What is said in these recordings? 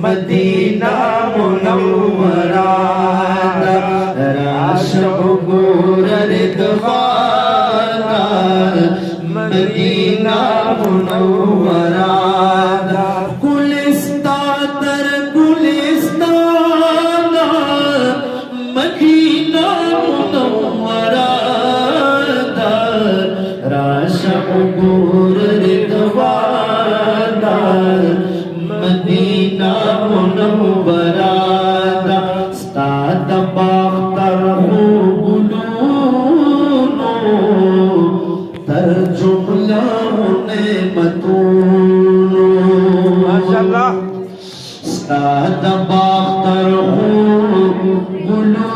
Medina मुनव्वरा राशगुर रिदवाना मदीना मुनव्वरा गुलिस्तान तर गुलिस्ताना मदीना मुनव्वरा राशगुर रिदवाना मदीना मुनव्वरा स्ताद बाख्तर गुलूनो तरजुमला नेमतूनो माशाअल्लाह स्ताद बाख्तर गुलूनो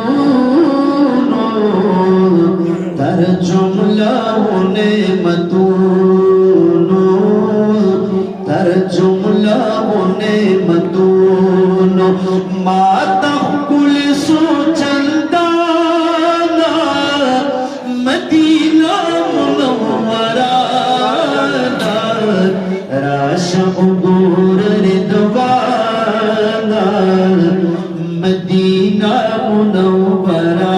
तरजुमला नेमतूनो तरजुमला नेमतूनो माता कुल सो चंदाना मदीना मुनव्वरा राशगुर रिदवाना मदीना मुनव्वरा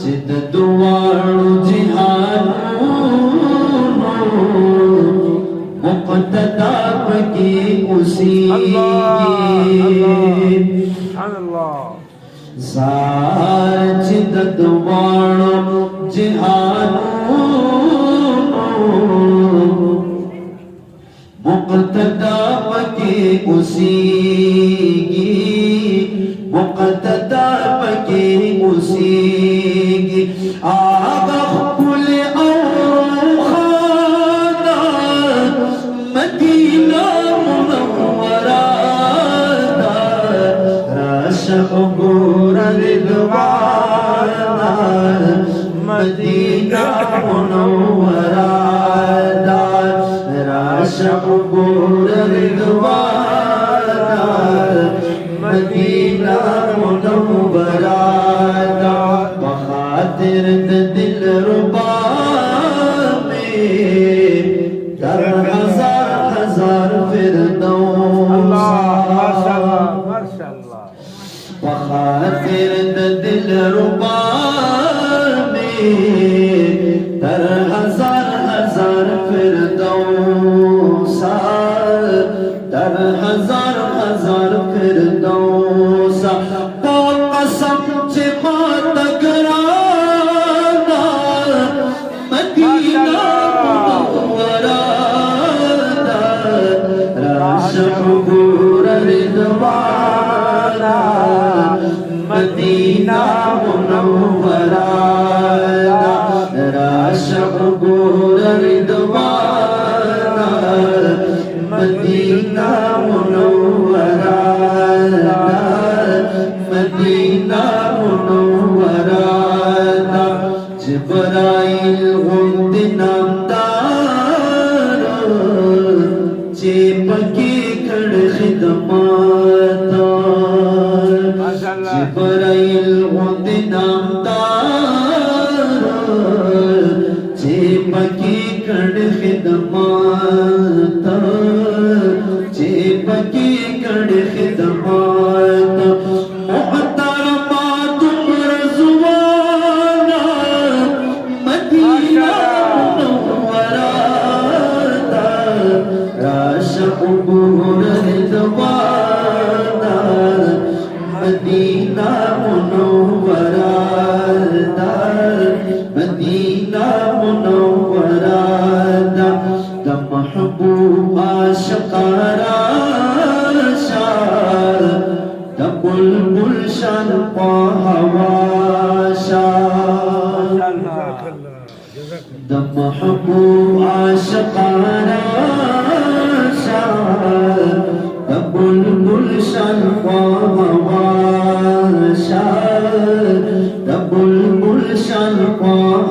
जिद दुआड़ो जिहानो मुक़्तदा की उसी साचिद दुआड़ो जिहानो मुक़्तदा की उसी मुक़्तदा की उसी आगा कुल औखाना मदीना मुनव्वरा राशगुर रिदवाना मदीना मुनव्वरा राशगुर रिदवाना मदीना मुनव्वरा बखातिर दिलरुबा में दर हजार हजार फिरदौस बखातिर दिलरुबा में दर हजार हजार फिरदौस दर हजार हजार फिरदौस तो कसम से तगराना मदीना मुनव्वरा राशगुर रिदवाना मदीना मुनव्वरा राशगुर रिदवाना मदीना मुनव्वरा मदीना मुनव्वरा जिब्राइल गुंद नामदार चेपकी खड़ खिदमता जिब्राइल गुंद नामदार चेपकी खड़ खिदमता चेपकी खड़ खिदमता मोहतरमा तुम रज़वाना मदीना मुनव्वरा राशगुर रिदवाना मदीना मुनव्वरा मदीना मुनव्वरा महबूब आशिकारा शार बुलबुल शान हवा शार महबूब आशिकारा शार बुलबुल शान हवा शार बुलबुल शान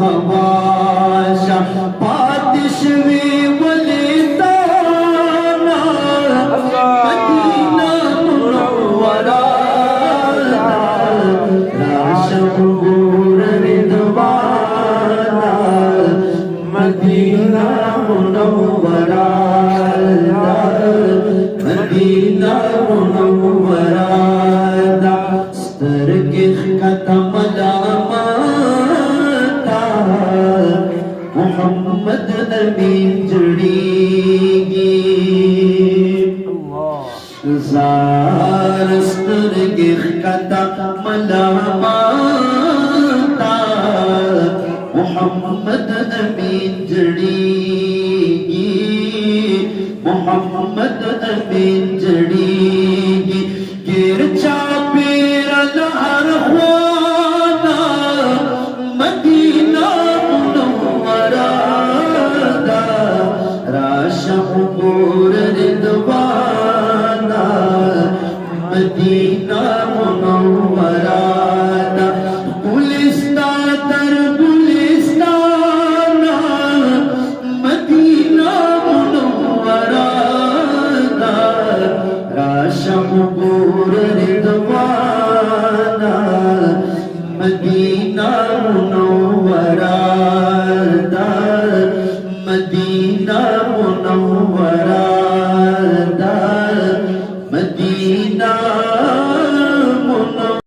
हवा शार पातिशवी मदीना मुनव्वरा राशगुर रिदवाना मदीना मुनव्वरा मदीना मुनव्वरा दा स्तरगे खतम लामता मोहम्मद अमीन जड़ीगी जार स्तरगे खतम लामता मोहम्मद अमीन जड़ीगी मोहम्मद अमीन जड़ीगी गिर चापेरा लहर हुआना मदीना मुनव्वरा दा राशम गोर रिदवाना मदीना मुनव्वरा दा गुलिस्तान तर गुलिस्ताना मदीना मुनव्वरा दा राशम गोर रिदवाना मदीना